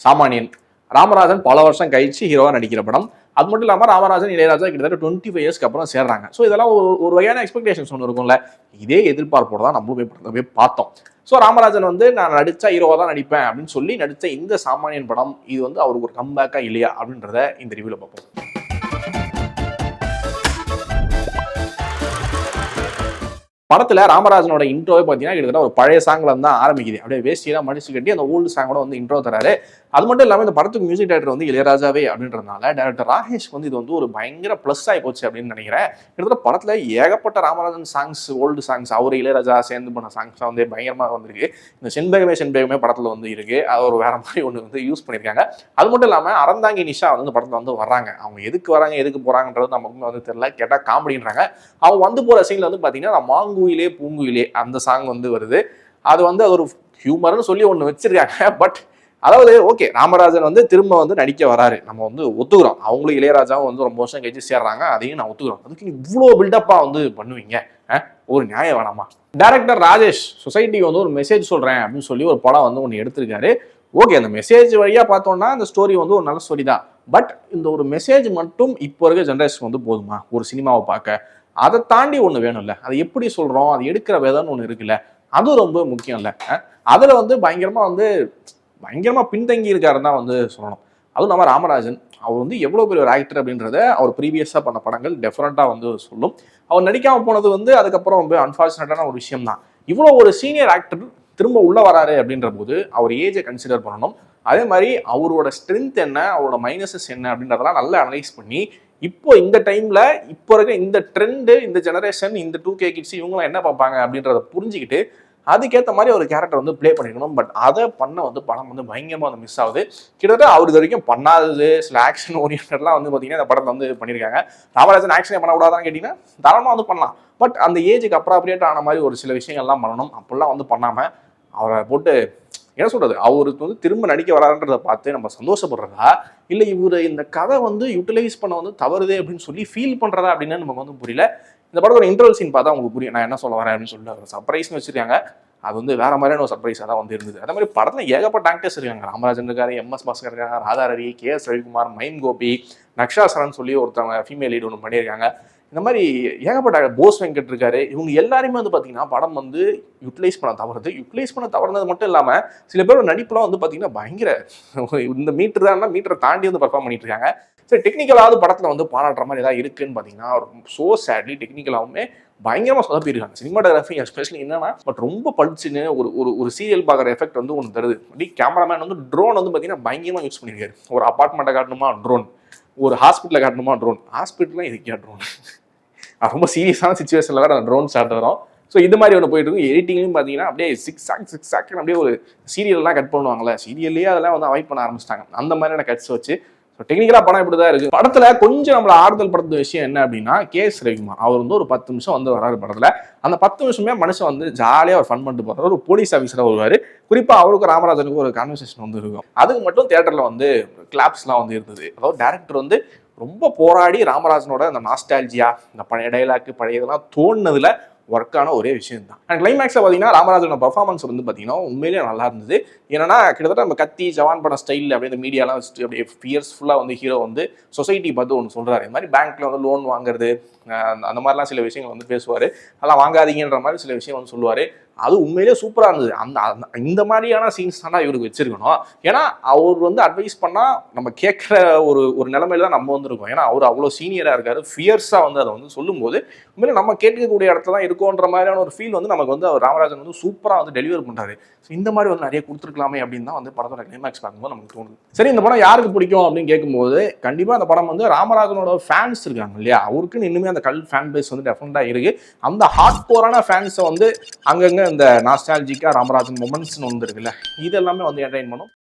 சாமானியன். ராமராஜன் பல வருஷம் கழிச்சு ஹீரோவா நடிக்கிற படம். அது மட்டும் இல்லாம ராமராஜன் இளையராஜா கிட்டத்தட்ட 25 இயர்ஸ்க்கு அப்புறம் சேர்றாங்க. ஸோ இதெல்லாம் ஒரு வகையான எக்ஸ்பெக்டேஷன்ஸ் ஒன்று இருக்கும்ல. இதே எதிர்பார்ப்போட தான் நம்மளும் போய் பார்த்தோம். ஸோ ராமராஜன் வந்து நான் நடிச்சா ஹீரோவா தான் நடிப்பேன் அப்படின்னு சொல்லி நடிச்ச இந்த சாமானியன் படம் இது வந்து அவருக்கு ஒரு கம்பேக்கா இல்லையா அப்படின்றத இந்த ரிவ்யூல பார்ப்போம். படத்துல ராமராஜனோட இன்ட்ரோவே பார்த்தீங்கன்னா கிட்டத்தட்ட ஒரு பழைய சாங்ல தான் ஆரம்பிக்குது. அப்படியே வேஸ்டியெல்லாம் மடிச்சு கட்டி அந்த ஓல்டு சாங்கோட வந்து இன்ட்ரோ தராரு. அது மட்டும் இல்லாமல் இந்த படத்துக்கு மியூசிக் டைரக்டர் வந்து இளையராஜாவே அப்படின்றதுனால டைரக்டர் ராகேஷ் வந்து இது வந்து ஒரு பயங்கர ப்ளஸ் ஆகி போச்சு அப்படின்னு நினைக்கிறேன். கிட்டத்தட்ட படத்துல ஏகப்பட்ட ராமராஜன் சாங்ஸ், ஓல்டு சாங்ஸ், அவர் இளையராஜா சேர்ந்து பண்ண சாங்ஸ் வந்து பயங்கரமாக வந்திருக்கு. இந்த செண்பகமே படத்துல வந்து இருக்கு. அது ஒரு வேற மாதிரி ஒன்று வந்து யூஸ் பண்ணியிருக்காங்க. அது மட்டும் இல்லாமல் அறந்தாங்கி நிஷா வந்து படத்துல வந்து வர்றாங்க. அவங்க எதுக்கு வராங்க எதுக்கு போறாங்கன்றது நமக்கு வந்து தெரியல. கேட்டால் காமெடின்றாங்க. அவங்க வந்து போற சீன்ல வந்து பார்த்தீங்கன்னா மாங்குயிலே பூங்குயிலே அந்த சாங் வந்து வருது. அது வந்து ஒரு ஹியூமர்னு சொல்லி ஒன்று வச்சிருக்காங்க. பட் அதாவது ஓகே, ராமராஜன் வந்து திரும்ப வந்து நடிக்க வராரு, நம்ம வந்து ஒத்துக்கிறோம். அவங்களும் இளையராஜாவும் வந்து ரொம்ப வருஷம் கழிச்சு சேர்றாங்க, அதையும் நான் ஒத்துக்கிறோம். அதுக்கு இவ்வளோ பில்டப்பா வந்து பண்ணுவீங்க, ஒரு நியாயம் வேணாமா? டைரக்டர் ராஜேஷ் சொசைட்டி வந்து ஒரு மெசேஜ் சொல்றேன் அப்படின்னு சொல்லி ஒரு படம் வந்து ஒன்று எடுத்திருக்காரு. ஓகே, அந்த மெசேஜ் வழியா பார்த்தோம்னா அந்த ஸ்டோரி வந்து ஒரு நல்ல ஸ்டோரி தான். பட் இந்த ஒரு மெசேஜ் மட்டும் இப்போ இருக்க ஜென்ரேஷன் வந்து போதுமா ஒரு சினிமாவை பார்க்க? அதை தாண்டி ஒன்று வேணும்ல. அதை எப்படி சொல்றோம், அது எடுக்கிற விதம்னு ஒன்று இருக்குல்ல, அது ரொம்ப முக்கியம் இல்லை. அதுல வந்து பயங்கரமா பின்தங்கி இருக்காருன்னு தான் வந்து சொல்லணும். அதுவும் நம்ம ராமராஜன் அவர் வந்து எவ்வளோ பெரிய ஒரு ஆக்டர் அப்படின்றத அவர் ப்ரீவியஸாக பண்ண படங்கள் டெஃபரெண்டாக வந்து சொல்லும். அவர் நடிக்காமல் போனது வந்து அதுக்கப்புறம் ரொம்ப அன்ஃபார்ச்சுனேட்டான ஒரு விஷயம் தான். இவ்வளோ ஒரு சீனியர் ஆக்டர் திரும்ப உள்ள வராரு அப்படின்ற போது அவர் ஏஜை கன்சிடர் பண்ணணும். அதே மாதிரி அவரோட ஸ்ட்ரென்த் என்ன, அவரோட மைனஸஸ் என்ன அப்படின்றதெல்லாம் நல்லா அனலைஸ் பண்ணி இப்போ இந்த டைம்ல இப்போ இருக்க இந்த ட்ரெண்டு, இந்த ஜெனரேஷன், இந்த 2K கிட்ஸ் இவங்களாம் என்ன பார்ப்பாங்க அப்படின்றத புரிஞ்சுக்கிட்டு அதுக்கேற்ற மாதிரி ஒரு கேரக்டர் வந்து பிளே பண்ணிக்கணும். பட் அதை பண்ண வந்து படம் வந்து பயங்கரமாக வந்து மிஸ் ஆகுது. கிட்டத்தட்ட அவர் இது வரைக்கும் பண்ணாதது சில ஆக்ஷன் ஓரியன்டெல்லாம் வந்து பார்த்தீங்கன்னா இந்த படத்தை வந்து பண்ணியிருக்காங்க. ராமராஜன் ஆக்ஷனே பண்ணக்கூடாதான்னு கேட்டிங்கன்னா தாராளமாக வந்து பண்ணலாம். பட் அந்த ஏஜுக்கு அப்ராப்ரியேட் ஆன மாதிரி ஒரு சில விஷயங்கள்லாம் பண்ணணும். அப்படிலாம் வந்து பண்ணாமல் அவரை போட்டு என்ன சொல்றது, அவருக்கு வந்து திரும்ப நடிக்க வரான்றதை பார்த்து நம்ம சந்தோஷப்படுறதா, இல்லை இவர் இந்த கதை வந்து யூட்டிலைஸ் பண்ண வந்து தவறுதே அப்படின்னு சொல்லி ஃபீல் பண்ணுறதா அப்படின்னு நமக்கு வந்து புரியல. இந்த படத்தோட இன்டர்வல் சீன் பார்த்தா உங்களுக்கு புரியும் நான் என்ன சொல்ல வரேன் அப்படின்னு சொல்லிட்டு ஒரு சர்ப்ரைஸ்னு வச்சிருக்காங்க. அது வந்து வேற மாதிரியான ஒரு சர்ப்ரைஸாக தான் வந்து இருந்தது. அதே மாதிரி படத்தில் ஏகப்பட்ட ஆக்டர்ஸ் இருக்காங்க. ராமராஜன் இருக்காரு, MS பாஸ்கர் இருக்காங்க, ராதா ரவி, KS ரவிக்குமார், மைம் கோபி, நக்ஷா சரன் சொல்லி ஒருத்தவங்க ஃபீமேல் லீட் ஒன்று பண்ணியிருக்காங்க. இந்த மாதிரி ஏகப்பட்ட போஸ் வெங்கட் இருக்காரு. இவங்க எல்லாருமே வந்து பார்த்தீங்கன்னா படம் வந்து யூட்டிலைஸ் பண்ண தவறுனது மட்டும் இல்லாமல் சில பேர் நடிப்புலாம் வந்து பார்த்தீங்கன்னா பயங்கர இந்த மீட்டர் தான் மீட்டரை தாண்டி வந்து பர்ஃபார்ம் பண்ணிட்டு இருக்காங்க. சரி, டெக்னிக்கலாவது படத்தில் வந்து பாராட்டுற மாதிரி ஏதாவது இருக்குன்னு பார்த்தீங்கன்னா ஸோ சேட்லி டெக்னிக்கலாகவுமே பயங்கரமாக சொதப்பியிருக்காங்க. சினிமாட்டோகிராஃபி எஸ்பெஷலி என்னன்னா பட் ரொம்ப பளிச்சுன்னு ஒரு சீரியல் பார்க்குற எஃபெக்ட் வந்து ஒன்று தருது. அப்படி கேமராமேன் வந்து ட்ரோன் வந்து பார்த்தீங்கன்னா பயங்கரமாக யூஸ் பண்ணியிருக்காரு. ஒரு அப்பார்ட்மெண்ட்டை காட்டணுமா ட்ரோன், ஒரு ஹாஸ்பிட்டலை காட்டணுமா ட்ரோன், ஹாஸ்பிட்டலாம் இதுக்கே ட்ரோன் ரொம்ப சீரியஸான சுச்சுவேஷனில் வேறு ட்ரோன் ஸ்டார்ட் வரும். ஸோ இது மாதிரி ஒன்று போயிட்டு இருக்கும். எடிட்டிங்லையும் பார்த்தீங்கன்னா அப்படியே சிக்ஸ் சாக்னு அப்படியே ஒரு சீரியல்லாம் கட் பண்ணுவாங்கல்ல, சீரியல்லையே அதெல்லாம் வந்து அவாய்ட் பண்ண ஆரம்பிச்சிட்டாங்க. அந்த மாதிரியான கட்ஸ் வச்சு டெக்னிக்கலா படம் இப்படி தான் இருக்கு. படத்துல கொஞ்சம் நம்மள ஆறுதல் படுத்த விஷயம் என்ன அப்படின்னா KS ரவிக்குமார் அவர் வந்து ஒரு 10 நிமிஷம் வந்து வராரு படத்துல. அந்த 10 நிமிஷமே மனுஷன் வந்து ஜாலியா ஒரு ஃபன் பண்ணிட்டு போறாரு. ஒரு போலீஸ் ஆஃபீஸரா வருவாரு. குறிப்பா அவருக்கு ராமராஜனுக்கு ஒரு கான்வர்சேஷன் வந்து இருக்கும். அதுக்கு மட்டும் தியேட்டர்ல வந்து கிளாப்ஸ்லாம் வந்து இருந்தது. அதாவது டேரக்டர் வந்து ரொம்ப போராடி ராமராஜனோட அந்த நாஸ்டால்ஜியா, இந்த பழைய டைலாக் பழைய இதெல்லாம் தோணுனதுல ஒர்க்கான ஒரே விஷயம் தான். அண்ட் கிளைமேக்ஸை பார்த்தீங்கன்னா ராமராஜனோட பர்ஃபார்மன்ஸ் வந்து பார்த்தீங்கன்னா உண்மையிலேயே நல்லா இருந்தது. ஏன்னா கிட்டத்தட்ட நம்ம கத்தி ஜவான் படம் ஸ்டைலில் அப்படியே இந்த மீடியாலாம் வச்சுட்டு அப்படியே ஃபியர்ஸ்ஃபுல்லாக வந்து ஹீரோ வந்து சொசைட்டி பார்த்து ஒன்று சொல்கிறாரு. இந்த மாதிரி பேங்க்ல வந்து லோன் வாங்குறது அந்த மாதிரிலாம் சில விஷயங்கள் வந்து பேசுவார். அதெல்லாம் வாங்காதீங்கன்ற மாதிரி சில விஷயம் வந்து சொல்லுவார். அது உண்மையிலே சூப்பராக இருந்தது. இந்த மாதிரியான சீன்ஸ் தானே இவருக்கு வச்சிருக்கணும். ஏன்னா அவர் வந்து அட்வைஸ் பண்ணால் நம்ம கேட்குற ஒரு நிலைமையில தான் நம்ம வந்து இருக்கோம். ஏன்னா அவர் அவ்வளோ சீனியராக இருக்காரு. ஃபியர்ஸாக வந்து அதை வந்து சொல்லும்போது உண்மையிலே நம்ம கேட்கக்கூடிய இடத்துல தான் இருக்கோன்ற மாதிரியான ஒரு ஃபீல் வந்து நமக்கு வந்து அவர் ராமராஜன் வந்து சூப்பராக வந்து டெலிவர் பண்ணுறாரு. ஸோ இந்த மாதிரி வந்து நிறைய கொடுத்துருக்கலாமே அப்படின்னு தான் வந்து படத்தோட கிளைமேக்ஸ் பார்க்கும்போது நமக்கு தோணுது. சரி, இந்த படம் யாருக்கு பிடிக்கும் அப்படின்னு கேட்கும்போது கண்டிப்பாக அந்த படம் வந்து ராமராஜனோட ஃபேன்ஸ் இருக்காங்க இல்லையா, அவருக்குன்னு இன்னுமே அந்த கல் ஃபேன் பேஸ் வந்து டெஃபினட்டாக இருக்கு. அந்த ஹார்ட் கோரான ஃபேன்ஸை வந்து அங்கங்கே இந்த நாஸ்டாலஜிக்கா ராமராஜன் மொமெண்ட்ஸ்னு வந்து இருக்குல்ல, இது எல்லாமே வந்து என்டர்டெயின் பண்ணும்.